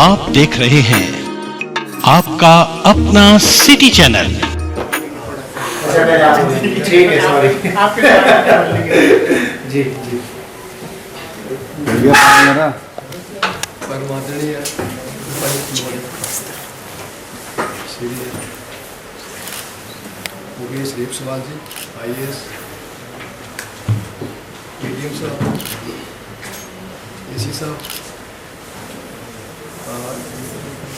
आप देख रहे हैं आपका अपना सिटी चैनल। ठीक है, सॉरी। जी जी परमादरणीय मुकेश रेपसवाल जी, IAS, ADM साहब, AC साहब,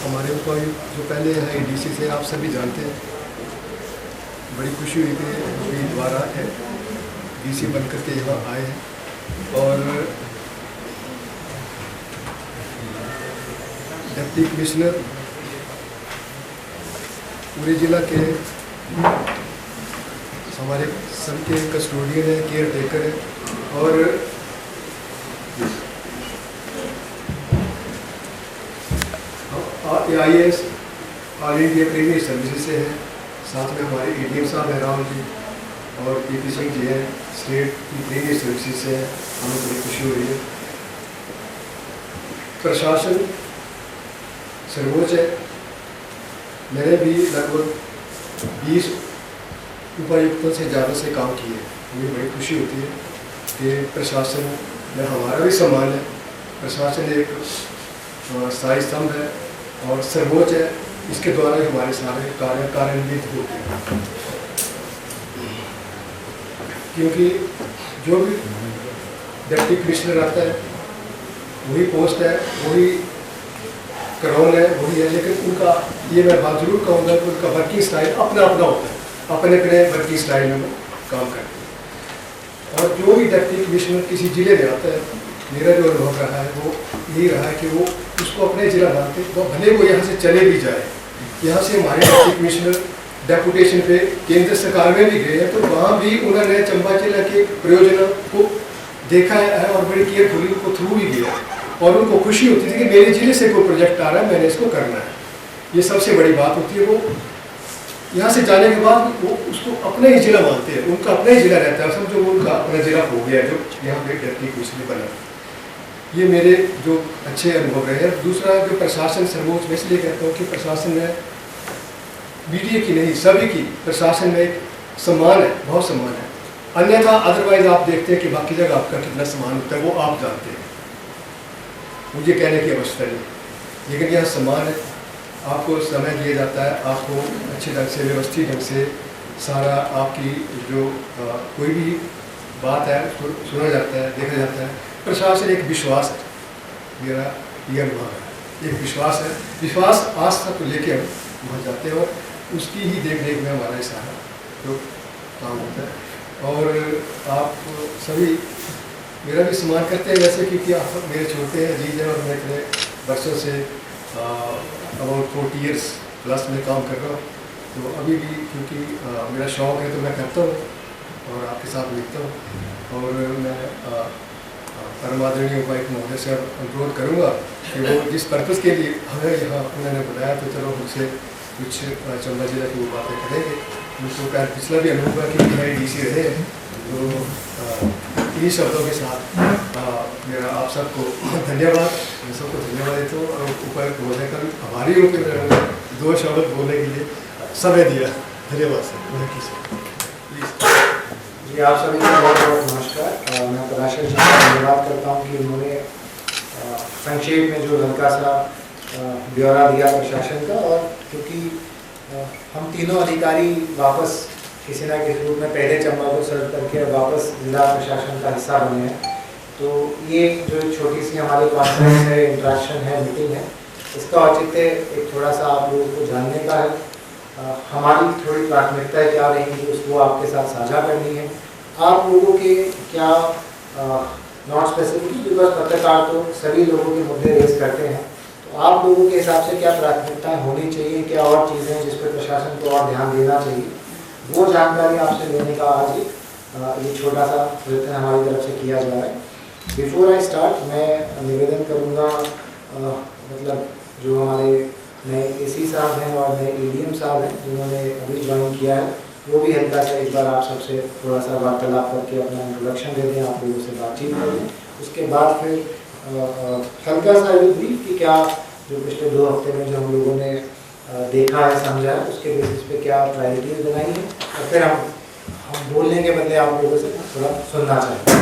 हमारे उपायुक्त जो पहले हैं DC से, आप सभी जानते हैं। बड़ी खुशी हुई कि अभी दोबारा है DC बन करके यहाँ आए हैं और डिप्टी कमिश्नर पूरे जिला के हमारे सबके कस्टोडियन है, केयर टेकर है और IAS all India training services से है। साथ में हमारे ADM साहब है राहुल जी और PP सिंह जी हैं, स्टेट की ट्रेनिंग सर्विसेज से है। हमें बड़ी खुशी हो रही है। प्रशासन सर्वोच्च है। मैंने भी लगभग 20 उपायुक्तों से ज़्यादा से काम किए। मुझे बड़ी खुशी होती है कि प्रशासन में हमारा भी सम्मान है। प्रशासन एक स्थायी स्तंभ है और सर्वोच्च है। इसके द्वारा ही हमारे सारे कार्य कार्यान्वित होते हैं, क्योंकि जो भी डिप्टी कमिश्नर आता है वही पोस्ट है, वही क्राउन है, वही है। लेकिन उनका ये मैं बात जरूर कहूँगा कि उनका वर्किंग स्टाइल अपना अपना होता है, अपने अपने वर्किंग स्टाइल में वो काम करते हैं। और जो भी डिप्टी कमिश्नर किसी जिले में आता है, मेरा जो अनुभव रहा है वो यही रहा है कि वो उसको अपने जिला मानते, वो भले वो यहाँ से चले भी जाए। यहाँ से हमारे डिप्टी कमिश्नर डेपुटेशन पे केंद्र सरकार में भी गए हैं, तो वहाँ भी उन्होंने चंबा जिला के प्रयोजनों को देखा है और बड़ी केयरफुली उनको थ्रू भी गया और उनको खुशी होती थी कि मेरे जिले से कोई प्रोजेक्ट आ रहा है, मैंने इसको करना है। ये सबसे बड़ी बात होती है। वो यहाँ से जाने के बाद वो उसको अपना ही जिला मानते हैं, उनका अपना ही जिला रहता है। समझो वो उनका अपना जिला हो गया जो यहाँ पे डिप्टी कमिश्नर बना। ये मेरे जो अच्छे अनुभव रहे हैं। दूसरा जो प्रशासन सर्वोच्च, मैं इसलिए कहता हूँ कि प्रशासन में BDA की नहीं सभी की प्रशासन में एक सम्मान है, बहुत सम्मान है। अन्यथा अदरवाइज आप देखते हैं कि बाकी जगह आपका कितना सम्मान होता है वो आप जानते हैं, मुझे कहने की आवश्यकता नहीं। लेकिन यह सम्मान है, आपको समय दिया जाता है, आपको अच्छे ढंग से व्यवस्थित ढंग से सारा आपकी जो कोई भी बात है उसको सुना जाता है, देखा जाता है। प्रशासन एक विश्वास है, मेरा यह अनुभव है, एक विश्वास है। विश्वास आस्था को लेके हम वहाँ जाते हैं और उसकी ही देख रेख में हमारा सारा जो काम होता है। और आप सभी मेरा भी सम्मान करते हैं वैसे, क्योंकि आप मेरे छोटे हैं, अजीज हैं और मैं इतने वर्षों से अबाउट 40 years प्लस में काम कर रहा हूँ। तो अभी भी क्योंकि मेरा शौक़ है तो मैं करता हूँ और आपके साथ लिखता हूँ। और मैं परमादरणीय उपायुक्त महोदय से अनुरोध करूँगा कि वो जिस पर्पज़ के लिए हमें यहाँ उन्होंने बुलाया, तो चलो उनसे कुछ चंबा जिला की वो बातें करेंगे। उनको पिछला भी अनुभव है कि हमारे DC रहे हैं। तो इन्हीं शब्दों के साथ मेरा आप सबको धन्यवाद, मैं सबको धन्यवाद देता हूँ और उपायुक्त महोदय का भी आभारी हूँ कि मैंने 2 शब्द बोलने के लिए समय दिया। धन्यवाद सर। जी, आप सभी को बहुत बहुत नमस्कार। मैं पराशर जी का धन्यवाद करता हूँ कि उन्होंने संक्षेप में जो हल्का सा ब्यौरा दिया प्रशासन का। और क्योंकि हम तीनों अधिकारी वापस किसी न किसी रूप में पहले चंबा को सर्व करके वापस जिला प्रशासन का हिस्सा बने हैं, तो ये जो छोटी सी हमारी कॉन्फ्रेंस है, इंटरेक्शन है, मीटिंग है, इसका औचित्य एक थोड़ा सा आप लोगों को जानने का है। हमारी थोड़ी प्राथमिकताएं क्या रहेंगी उसको आपके साथ साझा करनी है। आप लोगों के क्या नॉट स्पेसिफिकली, बिकॉज पत्रकार तो सभी लोगों के मुद्दे रेज करते हैं, तो आप लोगों के हिसाब से क्या प्राथमिकताएं होनी चाहिए, क्या और चीज़ें हैं जिस पर प्रशासन को और ध्यान देना चाहिए, वो जानकारी आपसे लेने का आज ये छोटा सा प्रयत्न हमारी तरफ से किया जा रहा है। बिफोर आई स्टार्ट, मैं निवेदन करूँगा, मतलब जो हमारे नए AC साहब हैं और नए ADM साहब हैं जिन्होंने अभी ज्वाइन किया है, वो भी हल्का सा एक बार आप सबसे थोड़ा सा वार्तालाप करके अपना इंट्रोडक्शन दे दें, आप लोगों से बातचीत कर लें। उसके बाद फिर हल्का सा भी कि क्या जो पिछले 2 हफ्ते में जो हम लोगों ने देखा है, समझा है, उसके बेसिस पे क्या प्रायोरिटीज बनाई है, और फिर हम बोलने के बदले आप लोगों से थोड़ा सुनना चाहेंगे।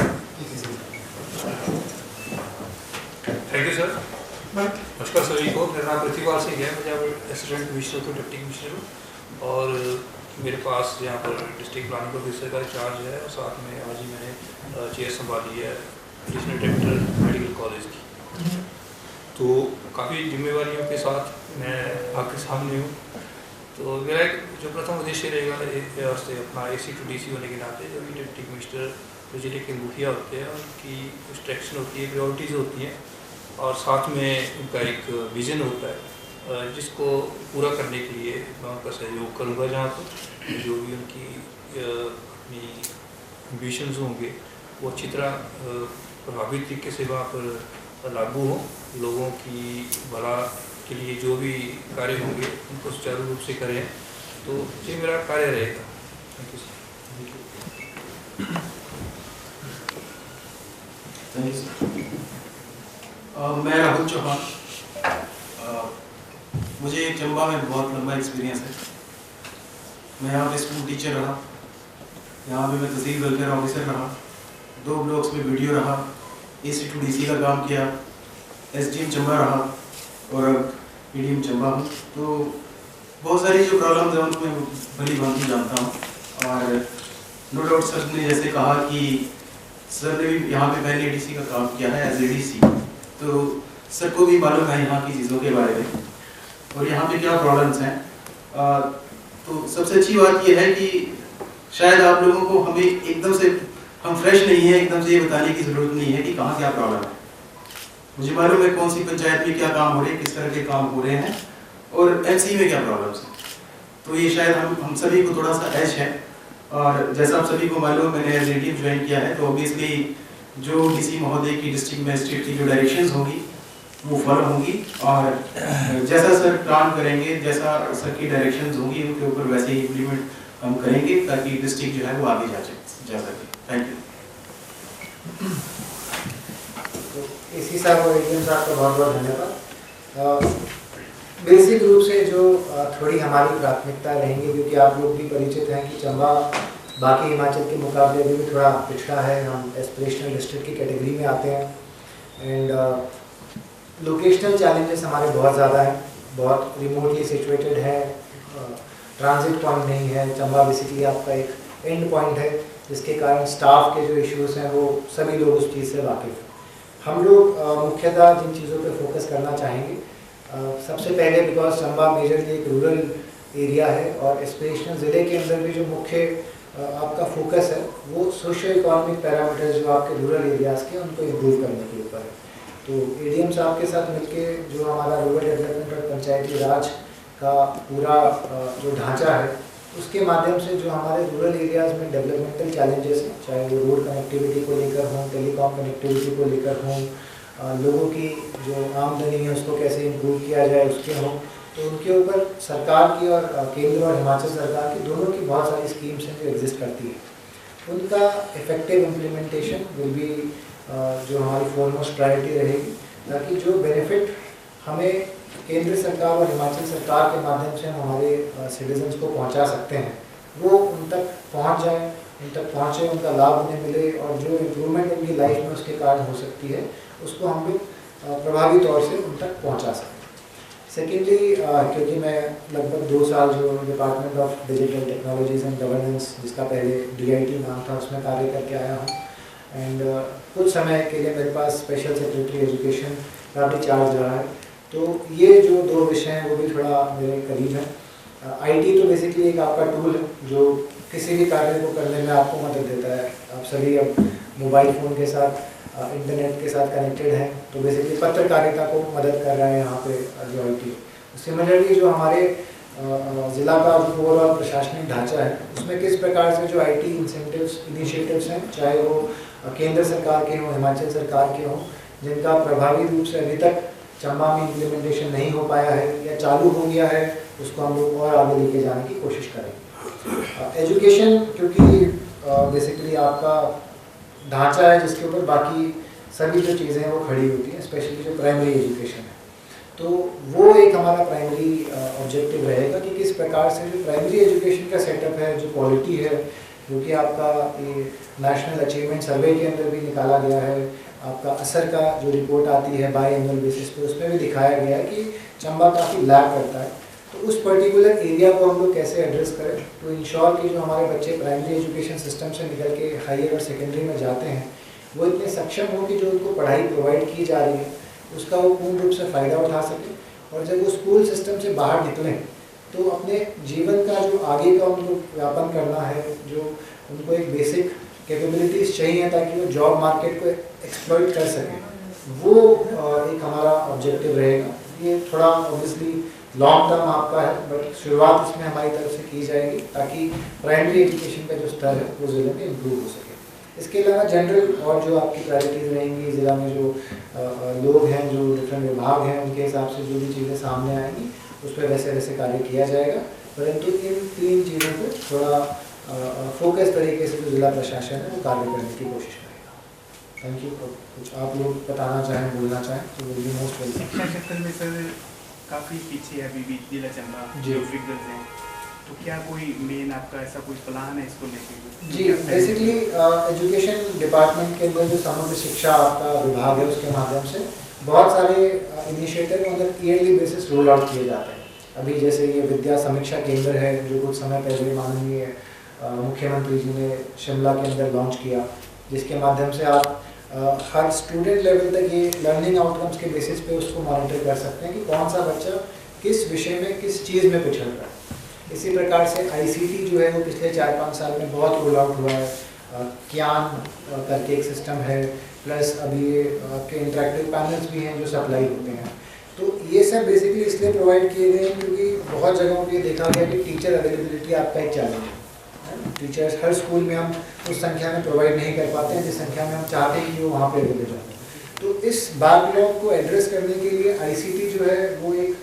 Thank you sir. नमस्कार सभी को। मेरा नाम प्रतिपाल सिंह है, मैं असिस्टेंट कमिश्नर को डिप्टी कमिश्नर हूँ, और मेरे पास यहाँ पर डिस्ट्रिक्ट प्लानिंग ऑफिसर का चार्ज है, और साथ में आज ही मैंने चेयर संभाली है एडिशनल डायरेक्टर मेडिकल कॉलेज की। तो काफ़ी जिम्मेवारियों के साथ मैं आपके सामने हूँ। तो मेरा एक जो प्रथम उद्देश्य रहेगा से अपना AC-DC होने के नाते जो भी डिप्टी कमिश्नर जो जिले के मुखिया होते हैं उनकी कुछ डायरेक्शन होती है, प्रायोरिटीज़ होती हैं, और साथ में उनका एक विज़न होता है जिसको पूरा करने के लिए मैं उनका सहयोग करूँगा। जहाँ पर जो भी उनकी अपनी एम्बिशंस होंगे वो अच्छी तरह प्रभावी तरीके से वहाँ पर लागू हों, लोगों की भला के लिए जो भी कार्य होंगे उनको सुचारू रूप से करें। तो ये मेरा कार्य रहेगा। Thank you sir. मैं राहुल चौहान। मुझे चंबा में बहुत लंबा एक्सपीरियंस है। मैं यहाँ पे स्कूल टीचर रहा, यहाँ पे मैं तहसील वेलफेयर ऑफिसर रहा, 2 ब्लॉक्स में वीडियो रहा, AC-DC का काम किया, SDM चंबा रहा, और अब PDM चंबा हूँ। तो बहुत सारी जो प्रॉब्लम्स हैं उनको मैं भली भांति जानता हूँ, और नो डाउट सर ने जैसे कहा कि सर ने भी यहाँ पे पहले ADC का काम किया है एज ADC, तो सर को भी मालूम है यहाँ की चीज़ों के बारे में और यहाँ पे क्या प्रॉब्लम्स हैं। तो सबसे अच्छी बात यह है कि शायद आप लोगों को हमें एकदम से, हम फ्रेश नहीं है, एकदम से ये बताने की ज़रूरत नहीं है कि कहाँ क्या प्रॉब्लम है। मुझे मालूम है कौन सी पंचायत में क्या काम हो रहे हैं, किस तरह के काम हो रहे हैं, और MC में क्या प्रॉब्लम्स हैं। तो ये शायद हम सभी को थोड़ा सा एज है, और जैसा आप सभी को मालूम मैंने एज ADM ज्वाइन किया है, तो ऑब्वियसली जो DC महोदय की डिस्ट्रिक्ट मैजिस्ट्रेट की जो डायरेक्शंस होंगी वो फॉलो होंगी, और जैसा सर प्लान करेंगे, जैसा सर की डायरेक्शंस होंगी उनके ऊपर वैसे ही इम्प्लीमेंट हम करेंगे ताकि डिस्ट्रिक्ट जो है वो आगे जा सके। Thank you. तो इसी साहब और ADM साहब का बहुत बहुत धन्यवाद। बेसिक रूप से जो थोड़ी हमारी प्राथमिकता रहेंगी, क्योंकि आप लोग भी परिचित हैं कि चंबा बाकी हिमाचल के मुकाबले भी थोड़ा पिछड़ा है, हम एस्पिरेशनल डिस्ट्रिक्ट की कैटेगरी में आते हैं, एंड लोकेशनल चैलेंजेस हमारे बहुत ज़्यादा हैं, बहुत रिमोटली सिचुएटेड है, ट्रांजिट पॉइंट नहीं है। चंबा बेसिकली आपका एक एंड पॉइंट है, जिसके कारण स्टाफ के जो इश्यूज़ हैं वो सभी लोग उस चीज़ से वाकिफ़ हैं। हम लोग मुख्यतः जिन चीज़ों पे फोकस करना चाहेंगे, सबसे पहले बिकॉज चंबा मेजरली एक रूरल एरिया है, और एस्पिरेशनल ज़िले के अंदर भी जो मुख्य आपका फोकस है वो सोशो इकोनॉमिक पैरामीटर्स जो आपके रूरल एरियाज़ के उनको इम्प्रूव करने के ऊपर है। तो ADM साहब के साथ मिलके जो हमारा रूरल डेवलपमेंट और पंचायती राज का पूरा जो ढांचा है, उसके माध्यम से जो हमारे रूरल एरियाज़ में डेवलपमेंटल चैलेंजेस हैं, चाहे वो रोड कनेक्टिविटी को लेकर हों, टेलीकॉम कनेक्टिविटी को लेकर हों, लोगों की जो आमदनी है उसको कैसे इम्प्रूव किया जाए उसके हों, तो उनके ऊपर सरकार की और केंद्र और हिमाचल सरकार की दोनों की बहुत सारी स्कीम्स हैं जो एग्जिस्ट करती है। उनका इफेक्टिव इम्प्लीमेंटेशन विल बी जो हमारी फॉरमोस्ट प्रायोरिटी रहेगी, ताकि जो बेनिफिट हमें केंद्र सरकार और हिमाचल सरकार के माध्यम से हम हमारे सिटीजन्स को पहुंचा सकते हैं वो उन तक पहुंच जाए, उन तक पहुंचे, उनका लाभ उन्हें मिले, और जो इम्प्रूवमेंट उनकी लाइफ में उसके कारण हो सकती है उसको हम लोग प्रभावी तौर से उन तक पहुंचा सकते हैं। सेकेंडली, क्योंकि मैं लगभग 2 साल जो department of digital technologies and governance, जिसका पहले DIT नाम था, उसमें कार्य करके आया हूँ, एंड कुछ समय के लिए मेरे पास स्पेशल सेक्रेटरी एजुकेशन का भी चार्ज रहा है। तो ये जो 2 विषय हैं वो भी थोड़ा मेरे करीब हैं। IT तो बेसिकली एक आपका टूल है जो किसी भी कार्य को करने में आपको मदद देता है। आप सभी अब मोबाइल फ़ोन के साथ, इंटरनेट के साथ कनेक्टेड हैं, तो बेसिकली पत्रकारिता को मदद कर रहा है यहाँ पे जो IT। सिमिलरली जो हमारे ज़िला का जो ओवरऑल प्रशासनिक ढांचा है उसमें किस प्रकार से जो IT इंसेंटिव्स इनिशिएटिव्स हैं, चाहे वो केंद्र सरकार के हों, हिमाचल सरकार के हों, जिनका प्रभावी रूप से अभी तक चंबा में इम्प्लीमेंटेशन नहीं हो पाया है या चालू हो गया है, उसको हम लोग और आगे लेके जाने की कोशिश करेंगे। एजुकेशन क्योंकि बेसिकली आपका ढांचा है जिसके ऊपर बाकी सभी जो चीज़ें हैं वो खड़ी होती हैं, स्पेशली जो प्राइमरी एजुकेशन है। तो वो एक हमारा प्राइमरी ऑब्जेक्टिव रहेगा कि किस प्रकार से जो प्राइमरी एजुकेशन का सेटअप है, जो क्वालिटी है, जो कि आपका ये नेशनल अचीवमेंट सर्वे के अंदर भी निकाला गया है, आपका असर का जो रिपोर्ट आती है बाई एनुअल बेसिस पे, उसमें भी दिखाया गया है कि चंबा काफ़ी लैग करता है। तो उस पर्टिकुलर एरिया को हम लोग कैसे एड्रेस करें टू इंश्योर कि जो हमारे बच्चे प्राइमरी एजुकेशन सिस्टम से निकल के हायर और सेकेंडरी में जाते हैं वो इतने सक्षम हो कि जो उनको पढ़ाई प्रोवाइड की जा रही है उसका वो पूर्ण रूप से फ़ायदा उठा सके, और जब वो स्कूल सिस्टम से बाहर निकलें तो अपने जीवन का जो आगे का उनको व्यापन करना है, जो उनको एक बेसिक कैपेबिलिटीज़ चाहिए ताकि वो जॉब मार्केट को एक्सप्लॉइट कर सकें, वो एक हमारा ऑब्जेक्टिव रहेगा। ये थोड़ा ऑब्वियसली लॉन्ग टर्म आपका है, बट शुरुआत इसमें हमारी तरफ से की जाएगी ताकि प्राइमरी एजुकेशन का जो स्तर है वो ज़िले में इम्प्रूव हो सके। इसके अलावा जनरल और जो आपकी प्रायोरिटीज़ रहेंगी, ज़िला में जो लोग हैं, जो डिफरेंट विभाग हैं, उनके हिसाब से जो भी चीज़ें सामने आएंगी उस पर वैसे वैसे कार्य किया जाएगा, परंतु इन 3 चीज़ों को थोड़ा फोकस तरीके से जो जिला प्रशासन है वो कार्य करने की कोशिश करेगा। Thank you. कुछ आप लोग बताना चाहें, बोलना चाहें तो विल बी मोस्ट वेलकम। शिक्षा क्षेत्र में सर काफ़ी पीछे है अभी भी जिला चंबा जी। जो फिगर्स हैं, तो क्या कोई मेन आपका ऐसा कोई प्लान है इसको लेकर? जी, बेसिकली एजुकेशन डिपार्टमेंट के अंदर जो समग्र शिक्षा आपका विभाग है उसके माध्यम से बहुत सारे इनिशिएटिव मतलब ईयरली बेसिस रोल आउट किए जाते हैं। अभी जैसे ये विद्या समीक्षा केंद्र है जो कुछ समय पहले माननीय मुख्यमंत्री जी ने शिमला के अंदर लॉन्च किया, जिसके माध्यम से आप हर स्टूडेंट लेवल तक ये लर्निंग आउटकम्स के बेसिस पे उसको मॉनिटर कर सकते हैं कि कौन सा बच्चा किस विषय में किस चीज़ में पिछड़ रहा है। इसी प्रकार से ICT जो है वो पिछले 4-5 साल में बहुत रोल आउट हुआ है। ज्ञान करके एक सिस्टम है, प्लस अभी ये आपके इंटरेक्टिव पैनल्स भी हैं जो सप्लाई होते हैं। तो ये सब बेसिकली इसलिए प्रोवाइड किए गए हैं क्योंकि बहुत जगहों पे देखा गया कि टीचर अवेलेबिलिटी आपका एक चैलेंज है। टीचर्स हर स्कूल में हम उस संख्या में प्रोवाइड नहीं कर पाते हैं जिस संख्या में हम चाहते हैं कि वो वहाँ पे अवेलेबल हो। तो इस बैकलॉग को एड्रेस करने के लिए ICT जो है वो एक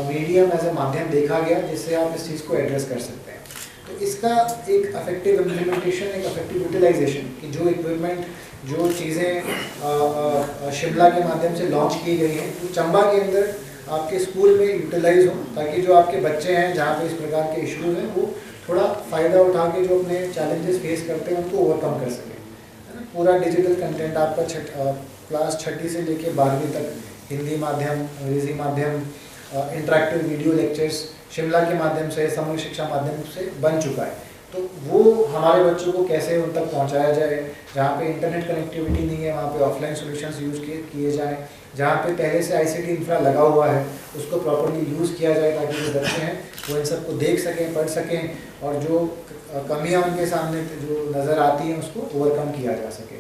मीडियम एज ए माध्यम देखा गया जिससे आप इस चीज़ को एड्रेस कर सकते हैं। तो इसका एक अफेक्टिव इम्प्लीमेंटेशन, एक अफेक्टिव यूटिलाइजेशन कि जो इक्विपमेंट, जो चीज़ें शिमला के माध्यम से लॉन्च की गई हैं तो चंबा के अंदर आपके स्कूल में यूटिलाइज हो, ताकि जो आपके बच्चे हैं जहाँ पे इस प्रकार के इश्यूज हैं वो थोड़ा फ़ायदा उठा के जो अपने चैलेंजेस फेस करते हैं उनको ओवरकम कर सकें, है ना। पूरा डिजिटल कंटेंट आपका क्लास 6ठी से लेके 12वीं तक हिंदी माध्यम, अंग्रेज़ी माध्यम, इंटरेक्टिव वीडियो लेक्चर्स शिमला के माध्यम से, समग्र शिक्षा माध्यम से बन चुका है। तो वो हमारे बच्चों को कैसे उन तक पहुंचाया जाए, जहाँ पे इंटरनेट कनेक्टिविटी नहीं है वहाँ पे ऑफलाइन सॉल्यूशंस यूज़ किए जाएँ, जहाँ पे पहले से ICT इंफ्रा लगा हुआ है उसको प्रॉपर्ली यूज़ किया जाए ताकि जो बच्चे हैं वो इन सबको देख सकें, पढ़ सकें और जो कमियाँ उनके सामने जो नज़र आती हैं उसको ओवरकम किया जा सके।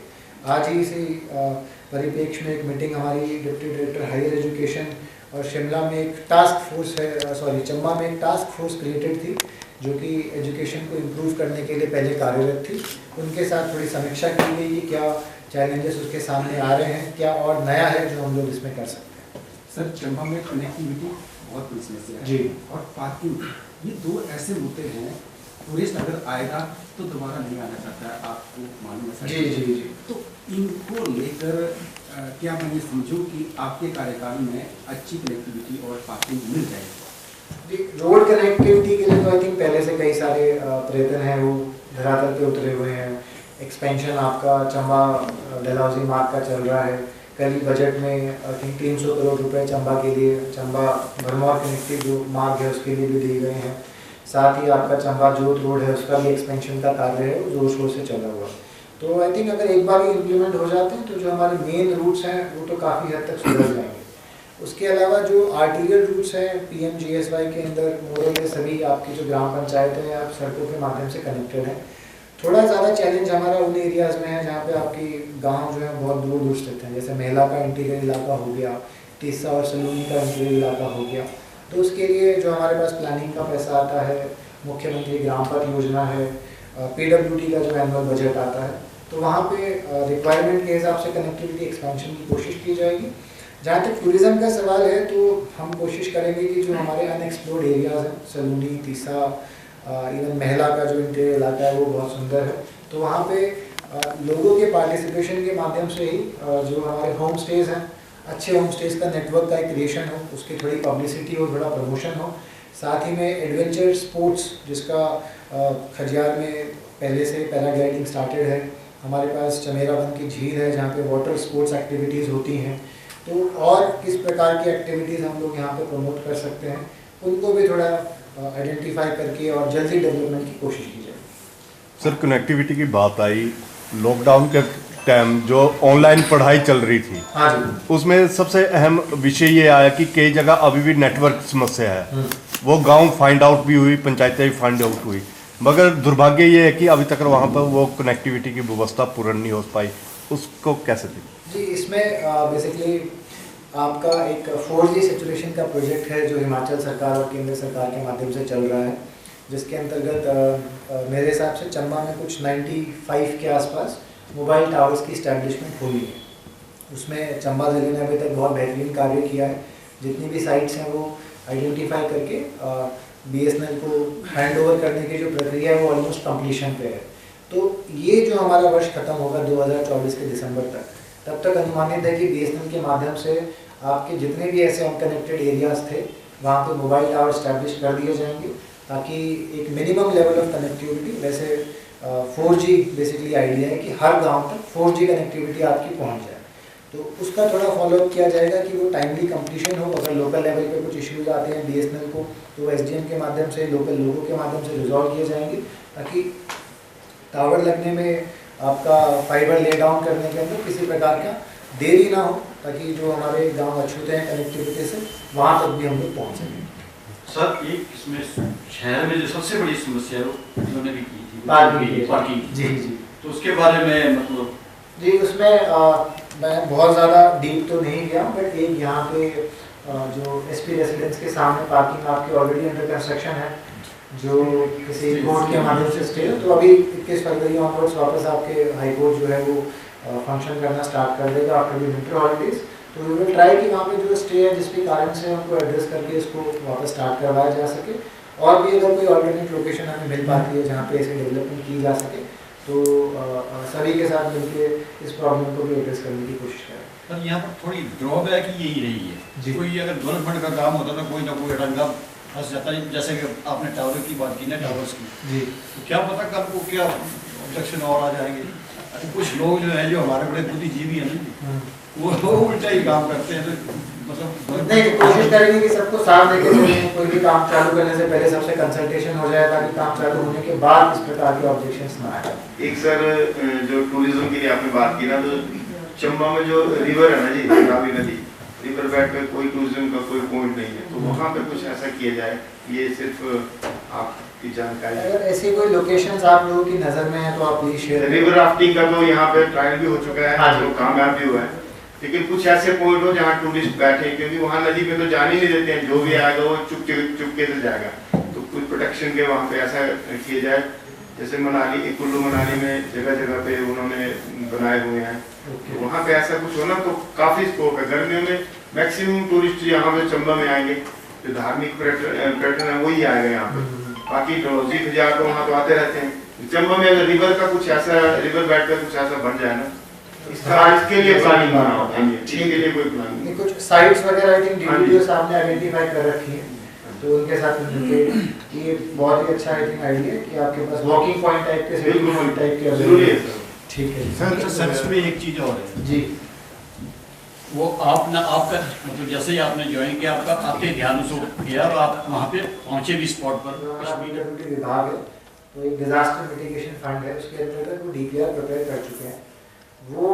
आज ही इसी परिप्रेक्ष्य में एक मीटिंग हमारी डिप्टी डायरेक्टर हायर एजुकेशन और शिमला में एक टास्क फोर्स है, चंबा में एक टास्क फोर्स क्रिएटेड थी जो कि एजुकेशन को इम्प्रूव करने के लिए पहले कार्यरत थी। उनके साथ थोड़ी समीक्षा की गई कि क्या चैलेंजेस उसके सामने आ रहे हैं, क्या और नया है जो हम लोग इसमें कर सकते हैं। सर, चंबा में कनेक्टिविटी बहुत बड़ी समस्या है जी। और पार्किंग, ये 2 ऐसे मुद्दे हैं। टूरिस्ट अगर आएगा तो दोबारा नहीं आना चाहता है, आपको मालूम है सर। जी जी जी। तो इनको लेकर क्या मैं ये समझूं कि आपके कार्यकाल में अच्छी कनेक्टिविटी और पार्किंग मिल जाएगी? जी, रोड कनेक्टिविटी के लिए तो आई थिंक पहले से कई सारे प्रयत्न हैं वो धरातल पे उतरे हुए हैं। एक्सपेंशन आपका चंबा डलहौजी मार्ग का चल रहा है। कल ही बजट में आई थिंक 300 करोड़ रुपए चंबा के लिए, चंबा भरमौर कनेक्टिव जो मार्ग है उसके लिए भी दिए गए हैं। साथ ही आपका चंबा जोत रोड है उसका भी एक्सपेंशन का कार्य है वो जोर शोर से चला हुआ। तो आई थिंक अगर एक बार ही इम्प्लीमेंट हो जाते हैं तो जो हमारे मेन रूट्स हैं वो तो काफ़ी हद तक सुधर जाएंगे। उसके अलावा जो आर्टीरियल रूट्स हैं PMGSY के अंदर मोरल सभी आपकी जो ग्राम पंचायतें हैं आप सड़कों के माध्यम से कनेक्टेड हैं। थोड़ा ज़्यादा चैलेंज हमारा उन एरियाज़ में है जहाँ पे आपकी गांव जो है बहुत दूर दूर स्थित हैं, जैसे मेला का इंटीरियर इलाका हो गया, तीसा और सलूनी का इंटीरियर इलाका हो गया। तो उसके लिए जो हमारे पास प्लानिंग का पैसा आता है, मुख्यमंत्री ग्राम पथ योजना है, PWD का जो एनुअल बजट आता है, तो वहाँ पे रिक्वायरमेंट के हिसाब से कनेक्टिविटी एक्सपेंशन की कोशिश की जाएगी। जहाँ तक टूरिज़्म का सवाल है तो हम कोशिश करेंगे कि जो हमारे अनएक्सप्लोर्ड एरियाज़ हैं, सलूनी, तीसा, इवन महिला का जो इंटीरियर इलाका है वो बहुत सुंदर है। तो वहाँ पे लोगों के पार्टिसिपेशन के माध्यम से ही जो हमारे होम स्टेज हैं अच्छे होम स्टेज का नेटवर्क का एक क्रिएशन हो, उसकी थोड़ी पब्लिसिटी हो, थोड़ा प्रमोशन हो। साथ ही में एडवेंचर स्पोर्ट्स जिसका खजियार में पहले से पैराग्लाइडिंग स्टार्टेड है, हमारे पास चमेरा वन की झील है जहाँ पे वाटर स्पोर्ट्स एक्टिविटीज़ होती हैं। तो और किस प्रकार की एक्टिविटीज़ हम लोग यहाँ पे प्रमोट कर सकते हैं, उनको भी थोड़ा आइडेंटिफाई करके और जल्दी डेवलपमेंट की कोशिश की जाए। सर कनेक्टिविटी की बात आई, लॉकडाउन के टाइम जो ऑनलाइन पढ़ाई चल रही थी, हाँ जी, उसमें सबसे अहम विषय ये आया कि कई जगह अभी भी नेटवर्क समस्या है। वो गांव फाइंड आउट भी हुई, पंचायतें भी फाइंड आउट हुई, मगर दुर्भाग्य ये है कि अभी तक वहाँ पर वो कनेक्टिविटी की व्यवस्था पूर्ण नहीं हो पाई। उसको कैसे दें? जी, इसमें बेसिकली आपका एक 4G सैचुरेशन का प्रोजेक्ट है जो हिमाचल सरकार और केंद्र सरकार के माध्यम से चल रहा है, जिसके अंतर्गत मेरे हिसाब से चंबा में कुछ 95 के आसपास मोबाइल टावर्स की इस्टेब्लिशमेंट हुई है। उसमें चंबा ज़िले ने अभी तक बहुत बेहतरीन कार्य किया है। जितनी भी साइट्स हैं वो आइडेंटिफाई करके BSNL को हैंड ओवर करने की जो प्रक्रिया है वो ऑलमोस्ट कंप्लीशन पे है। तो ये जो हमारा वर्ष खत्म होगा 2024 के दिसंबर तक, तब तक अनुमानित है कि BSNL के माध्यम से आपके जितने भी ऐसे अनकनेक्टेड एरियाज थे वहाँ पे मोबाइल टावर स्टैब्लिश कर दिए जाएंगे, ताकि एक मिनिमम लेवल ऑफ कनेक्टिविटी, वैसे 4G बेसिकली आइडिया है कि हर गांव तक 4G कनेक्टिविटी आपकी पहुंच जाए। तो उसका थोड़ा फॉलोअप किया जाएगा कि वो टाइमली कंप्लीशन हो। अगर लोकल लेवल पे कुछ इश्यूज आते हैं BSNL को, तो SDM के माध्यम से, लोकल लोगों के माध्यम से रिजॉल्व किए जाएंगे, ताकि टावर लगने में, आपका फाइबर ले डाउन करने के अंदर किसी प्रकार का देरी ना हो, ताकि जो हमारे गांव अछूते हैं कनेक्टिविटी से, वहाँ तक भी हम लोग पहुँच सकें। सर एक इसमें शहर में जो सबसे बड़ी समस्या है वो उन्होंने भी की थी पार्किंग। जी जी, तो उसके बारे में मतलब जी उसमें मैं बहुत ज़्यादा डीप तो नहीं गया, बट एक यहाँ पे जो SP रेसिडेंस के सामने पार्किंग आपकी ऑलरेडी अंडर कंस्ट्रक्शन है, जो किसी कोर्ट के माध्यम से स्टे है। तो अभी 21 फरवरी ऑनवर्ड्स वापस आपके हाई कोर्ट जो है वो फंक्शन करना स्टार्ट कर देगा आफ्टर द विंटर हॉलीडेज। तो वी विल ट्राई कि वहाँ पे जो स्टे है जिसके कारण से उनको एड्रेस करके इसको वापस स्टार्ट करवाया जा सके, और भी अगर कोई ऑल्टरनेट लोकेशन हमें मिल पाती है जहाँ पे ऐसे डेवलपमेंट की जा सके, तो सभी के साथ मिलकर इस प्रॉब्लम को भी एड्रेस करने की कोशिश करें। पर यहाँ पर थोड़ी ड्रॉबैक यही रही है, कोई अगर डेवलपमेंट का काम होता तो कोई ना कोई अड़ंगा फंस जाता है। जैसे कि आपने टावर की बात की ना, टावर्स की जी, तो क्या पता कल को क्या ऑब्जेक्शन और आ जाएंगे। कुछ लोग जो है, जो हमारे बड़े बुद्धिजीवी हैं ना, वो उल्टा ही काम करते हैं। तो मतलब नहीं, कोशिश करेंगे कि सबको साथ लेके चलें। कोई भी काम चालू करने से पहले सबसे कंसल्टेशन हो जाए, ताकि काम चालू होने के बाद इस प्रकार के ऑब्जेक्शंस ना आए। एक सर जो टूरिज्म की आपने बात की ना, तो चंबा में जो रिवर है ना जी, रावी नदी, रिवर बेड पे कोई टूरिज्म का कोई पॉइंट नहीं है, तो वहाँ पे कुछ ऐसा किया जाए, ये सिर्फ आपकी जानकारी। अगर ऐसी कोई लोकेशंस आप लोगों की नज़र में है तो आप प्लीज शेयर। रिवर राफ्टिंग का तो यहाँ पे ट्रायल भी हो चुका है, हाँ जी, तो कामयाब भी हुआ है, लेकिन कुछ ऐसे पॉइंट हो जहाँ टूरिस्ट बैठे, क्योंकि वहाँ नदी पे तो जाने नहीं देते हैं, जो भी आएगा वो चुपके से जाएगा। तो कुछ प्रोटेक्शन के वहाँ पे ऐसा किया जाए, जैसे मनाली, कुल्लू मनाली में जगह जगह पे उन्होंने बनाए हुए हैं, तो वहाँ पे ऐसा कुछ होना तो काफी स्कोप है। गर्मियों में मैक्सिमम टूरिस्ट यहाँ पे चंबा में आएंगे, जो धार्मिक पर्यटन है वही आएगा यहाँ पे, बाकी डोजी खजियार तो वहाँ तो आते रहते हैं। चंबा में अगर रिवर का कुछ ऐसा, रिवर बेड का कुछ ऐसा बन जाए ना, इसके लिए प्लानिंग बनाओ, इसके लिए कोई प्लानिंग। कुछ साइट्स वगैरह आई थिंक डीडीओ साहब ने आइडेंटिफाई कर रखी है, तो उनके साथ मिलकर ये बहुत ही अच्छा आई थिंक आइडिया कि आपके पास वॉकिंग पॉइंट टाइप के, सेल्फी पॉइंट टाइप के जरूरी है सर। ठीक है सर इसमें एक चीज़ और है जी, वो आपका मतलब जैसे ही आपने ज्वाइन किया, आपका आते ध्यान से किया और आप वहाँ पे पहुँचे भी स्पॉट पर। ड्यूटी विभाग है, तो एक डिजास्टर मिटिगेशन फंड है, उसके अंतर्गत वो DPR प्रिपेयर कर चुके हैं। वो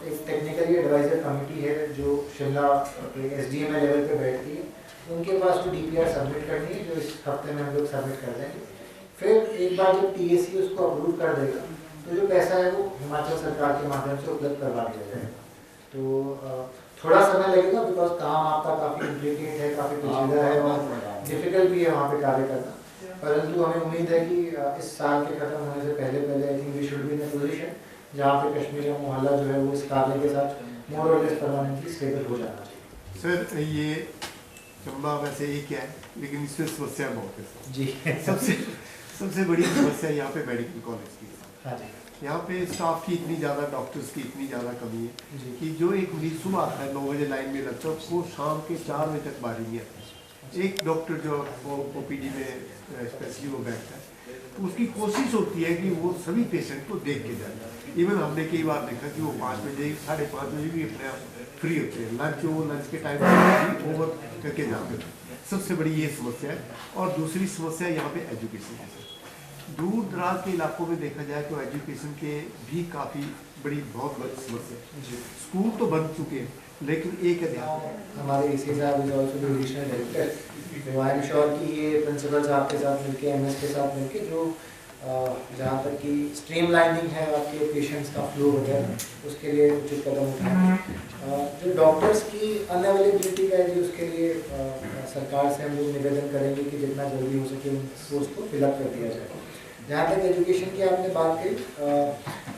एक टेक्निकली एडवाइजर कमेटी है जो शिमला SDM लेवल पे बैठती है, उनके पास वो DPR सबमिट करनी है, जो इस हफ्ते में हम लोग सबमिट कर देंगे। फिर एक बार जब TAC उसको अप्रूव कर देगा, तो जो पैसा है वो हिमाचल सरकार के माध्यम से उपलब्ध करवा दिया जाएगा। तो थोड़ा समय लगेगा, बिकॉज काम आपका काफ़ी इंट्रिकेट है, काफ़ी पेचीदा है और डिफिकल्ट भी है वहाँ पे कार्य करना, परंतु हमें उम्मीद है कि इस साल के खत्म होने से पहले I think we should be in a position जहाँ पे कश्मीर या मोहल्ला जो है वो इस कार्य के साथ मोर और लेस परमानेंटली स्टेबल हो जाना चाहिए। सर ये चंबा वैसे ही क्या है, लेकिन इसमें समस्या बहुत है जी सबसे बड़ी समस्या यहाँ पे मेडिकल कॉलेज की। हाँ जी, यहाँ पे स्टाफ की इतनी ज़्यादा, डॉक्टर्स की इतनी ज़्यादा कमी है जी। कि जो एक मरीज सुबह आता है 9 बजे लाइन में लगता है, उसको शाम के 4 बजे तक बारी नहीं आता। एक डॉक्टर जो OPD में स्पेशली वो बैठता है, तो उसकी कोशिश होती है कि वो सभी पेशेंट को देख के जाए। इवन हमने कई बार देखा कि वो 5 बजे 5:30 बजे भी अपने आप फ्री होते हैं, लंच के टाइम पर ओवर करके जाते हैं। सबसे बड़ी ये समस्या है। और दूसरी समस्या यहाँ पे एजुकेशन है। दूर दराज के इलाकों में देखा जाए तो एजुकेशन के भी काफ़ी बहुत बड़ी समस्या है। स्कूल तो बन चुके हैं, लेकिन एक अध्यापक हमारे इसी साहब is also the regional director, तो आई एम श्योर कि ये प्रिंसिपल साहब के साथ मिलके, MS के साथ मिलके जो जहाँ तक कि स्ट्रीमलाइनिंग है आपके पेशेंट्स का फ्लो वगैरह, उसके लिए उचित कदम उठाएं। जो डॉक्टर्स की अनअवेलेबिलिटी का है, उसके लिए सरकार से हम लोग निवेदन करेंगे कि जितना जल्दी हो सके उन पोस्ट को फिलअप कर दिया जाए। जहाँ तक एजुकेशन की आपने बात करी,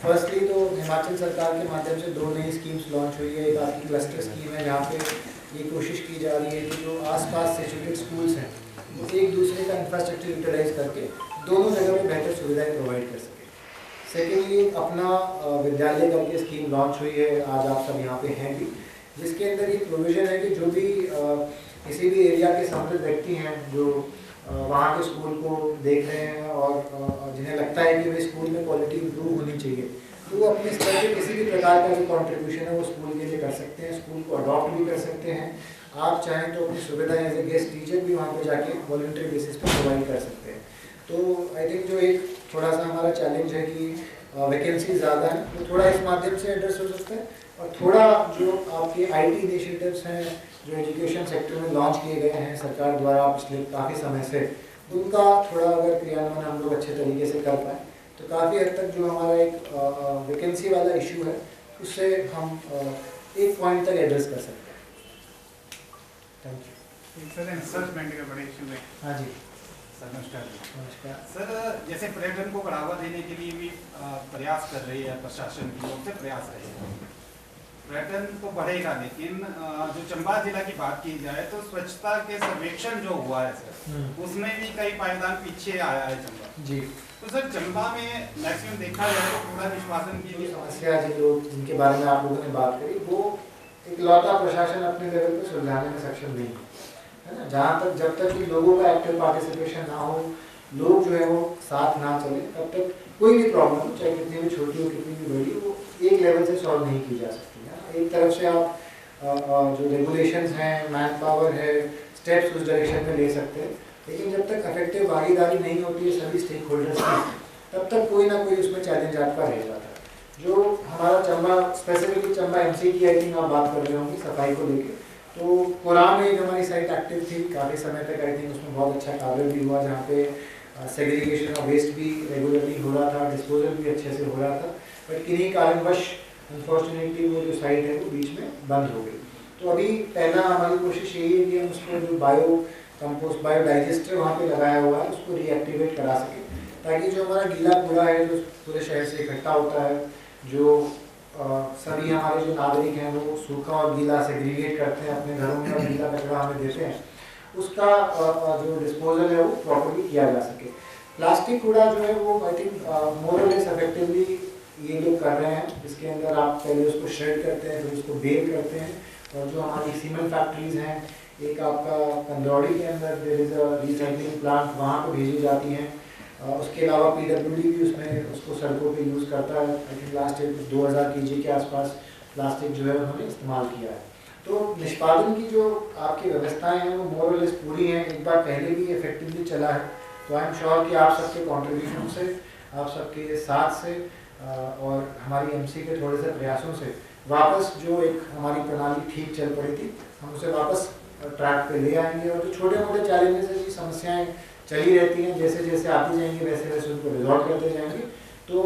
फर्स्टली तो हिमाचल सरकार के माध्यम से 2 नई स्कीम्स लॉन्च हुई है। एक आपकी क्लस्टर स्कीम है, जहाँ पे ये कोशिश की जा रही है कि जो आसपास सिचुएटेड स्कूल्स हैं वो एक दूसरे का इंफ्रास्ट्रक्चर यूटिलाइज करके दोनों जगह पे बेहतर सुविधाएं प्रोवाइड कर सके। सेकेंडली अपना विद्यालय करके स्कीम लॉन्च हुई है, आज आप सब यहाँ पे हैं भी, जिसके अंदर ये प्रोविज़न है कि जो भी किसी भी एरिया के समृद्ध व्यक्ति हैं जो वहाँ के स्कूल को देख रहे हैं और जिन्हें लगता है कि वे स्कूल में क्वालिटी इंप्रूव होनी चाहिए, तो वो अपने स्तर पे किसी भी प्रकार का जो कंट्रीब्यूशन है वो स्कूल के लिए कर सकते हैं, स्कूल को अडॉप्ट भी कर सकते हैं। आप चाहें तो अपनी सुविधाएं एज ए गेस्ट टीचर भी वहाँ पे जाके वॉलंटरी बेसिस पे प्रोवाइड कर सकते हैं। तो आई थिंक जो एक थोड़ा सा हमारा चैलेंज है कि वैकेंसी ज़्यादा है, तो थोड़ा इस माध्यम से एड्रेस हो सकता है। और थोड़ा जो आपके IT इनिशिएटिव्स हैं जो एजुकेशन सेक्टर में लॉन्च किए गए हैं सरकार द्वारा पिछले काफ़ी समय से, उनका थोड़ा अगर क्रियान्वयन हम लोग अच्छे तरीके से कर पाएँ तो काफ़ी हद तक जो हमारा एक वैकेंसी वाला इशू है उससे हम एक पॉइंट तक एड्रेस कर सकते हैं। Thank you. सर एनफोर्समेंट का बड़ा इशू है। हाँ जी सर नमस्कार। नमस्कार सर, जैसे पर्यटन को बढ़ावा देने के लिए भी प्रयास कर रही है प्रशासन की ओर से, प्रयास रहेगा, पर्यटन तो बढ़ेगा, लेकिन जो चंबा जिला की बात की जाए तो स्वच्छता के सर्वेक्षण जो हुआ है सर, उसमें भी कई पायदान पीछे आया है चंबा जी। तो सर चंबा में मैक्सिमम देखा जाए तो कूड़ा निष्पादन की जो समस्या जिनके बारे में आप लोगों ने बात करी, वो इकलौता प्रशासन अपने लेवल पे सुलझाने में सक्षम नहीं है ना। जहाँ तक जब तक कि लोगों का एक्टिव पार्टिसिपेशन ना हो, लोग जो है वो साथ ना चले, तब तक कोई भी प्रॉब्लम चाहे कितनी भी छोटी हो कितनी भी बड़ी, वो एक लेवल से सॉल्व नहीं की जा सकती है। एक तरफ से आप जो रेगुलेशंस हैं, मैन पावर है, स्टेप्स उस डायरेक्शन में ले सकते हैं, लेकिन जब तक इफेक्टिव भागीदारी नहीं होती है सभी स्टेक होल्डर्स की, तब तक कोई ना कोई उसमें चैलेंज आपका रह जाता है। जो हमारा चंबा, स्पेसिफिकली चंबा MC की आई थिंक आप बात कर रहे होंगे सफाई को लेकर, तो कोराम में हमारी साइट एक्टिव थी काफ़ी समय तक, आई थिंक उसमें बहुत अच्छा कार्य भी हुआ, जहाँ पे सेग्रीगेशन ऑफ वेस्ट भी रेगुलरली हो रहा था, डिस्पोजल भी अच्छे से हो रहा था। बट किन्हीं कारणवश अनफॉर्चुनेटली वो जो साइट है वो बीच में बंद हो गई। तो अभी पहला हमारी कोशिश यही है कि हम उसको जो बायो डाइजेस्टर वहाँ पे लगाया हुआ है उसको रीएक्टिवेट करा सके, ताकि जो हमारा गीला कूड़ा है जो पूरे शहर से इकट्ठा होता है, जो सभी हमारे जो नागरिक हैं वो सूखा और गीला सेग्रीगेट करते हैं, अपने घरों में गीला कचरा हमें देते हैं, उसका जो डिस्पोजल है वो प्रॉपर्ली किया जा सके। प्लास्टिक कूड़ा जो है वो आई थिंक मोर और लेस इफेक्टिवली ये लोग कर रहे हैं, इसके अंदर आप पहले उसको श्रेड करते हैं, फिर उसको बेल करते हैं, और जो हमारी सीमेंट फैक्ट्रीज हैं, एक आपका कंदौड़ी के अंदर there is a recycling plant, वहाँ पे भेजी जाती हैं। उसके अलावा PWD भी उसमें उसको सड़कों पे यूज़ करता है। I think last year 2000 kg के आसपास प्लास्टिक जो है उन्होंने इस्तेमाल किया है। तो निष्पादन की जो आपकी व्यवस्थाएं हैं वो मोर और लेस पूरी हैं, एक बार पहले भी इफेक्टिवली चला है। तो आई एम श्योर कि आप सबके कॉन्ट्रीब्यूशन से, आप सबके साथ से और हमारी MC के थोड़े से प्रयासों से वापस जो एक हमारी प्रणाली ठीक चल पड़ी थी, हम उसे वापस ट्रैक पे ले आएंगे। और जो छोटे मोटे चैलेंजेस है, समस्याएं चली रहती हैं, जैसे जैसे आती जाएंगी वैसे वैसे उनको रिजॉल्व करते जाएंगे। तो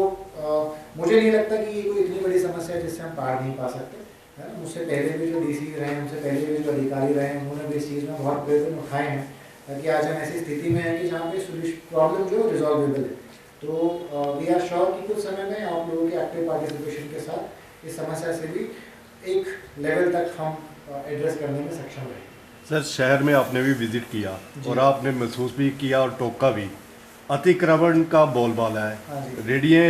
मुझे नहीं लगता कि ये कोई इतनी बड़ी समस्या है जिससे हम पार नहीं पा सकते, है ना। मुझसे पहले भी जो DC रहे हैं, मुझसे पहले भी जो अधिकारी रहे हैं, उन्होंने भी इस चीज़ में बहुत प्रयत्न उठाए हैं, ताकि आज हम ऐसी स्थिति में हैं कि जहाँ पे प्रॉब्लम जो रिजॉल्वेबल है। तो वी आर श्योर कि कुछ समय में आप लोगों के एक्टिव पार्टिसिपेशन के साथ इस समस्या से भी एक लेवल तक हम एड्रेस करने में सक्षम रहे। सर, शहर में आपने भी विजिट किया और आपने महसूस भी किया और टोका भी अतिक्रमण का बोलबाला हाँ है। जी। रेडियाँ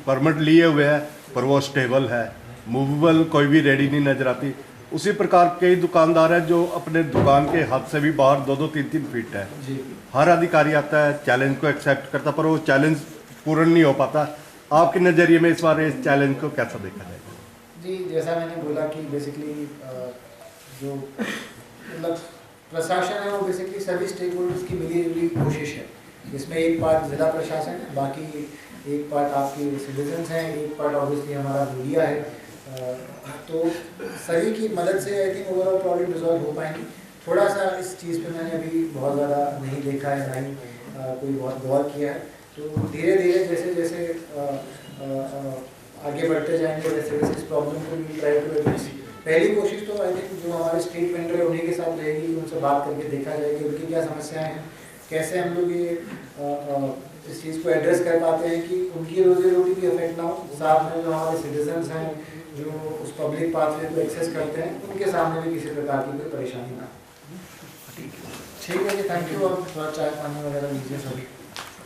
परमिट लिए हुए हैं पर वो स्टेबल है, मूवेबल कोई भी रेडी नहीं नजर आती। उसी प्रकार कई दुकानदार हैं जो अपने दुकान के हद से भी बाहर 2-2, 3-3 फीट है। जी। हर अधिकारी आता है, चैलेंज को एक्सेप्ट करता, पर वो चैलेंज पूर्ण नहीं हो पाता। आपके नज़रिए में इस बार इस चैलेंज को कैसा देखा जाएगा? जी, जैसा मैंने बोला कि बेसिकली जो मतलब प्रशासन है वो बेसिकली सभी स्टेक होल्डर्स की मिली जुली कोशिश है, जिसमें एक पार्ट जिला प्रशासन है, बाकी एक पार्ट आपके सिटीजन्स हैं, एक पार्ट ऑब्वियसली हमारा मीडिया है। तो सभी की मदद से I think overall problem resolve हो पाएंगी। थोड़ा सा इस चीज़ पे मैंने अभी बहुत ज़्यादा नहीं देखा है, ना ही कोई बहुत गौर किया है। तो धीरे धीरे जैसे जैसे आगे बढ़ते जाएंगे, वैसे वैसे इस प्रॉब्लम को भी ट्राई टू एड्रेस। पहली कोशिश तो आई थिंक जो हमारे स्टेट वेंडर है उन्हीं के साथ रहेगी, उनसे बात करके देखा जाएगा उनकी क्या समस्याएं हैं, कैसे हम लोग ये इस चीज़ को एड्रेस कर पाते हैं कि उनकी रोजी रोटी भी अफेक्ट ना हो, साथ में जो हमारे सिटीजन्स हैं जो उस पब्लिक पाथवे को एक्सेस करते हैं उनके सामने भी किसी प्रकार की कोई परेशानी ना हो। ठीक है जी, थैंक यू। और थोड़ा चाय पानी वगैरह लीजिए सभी।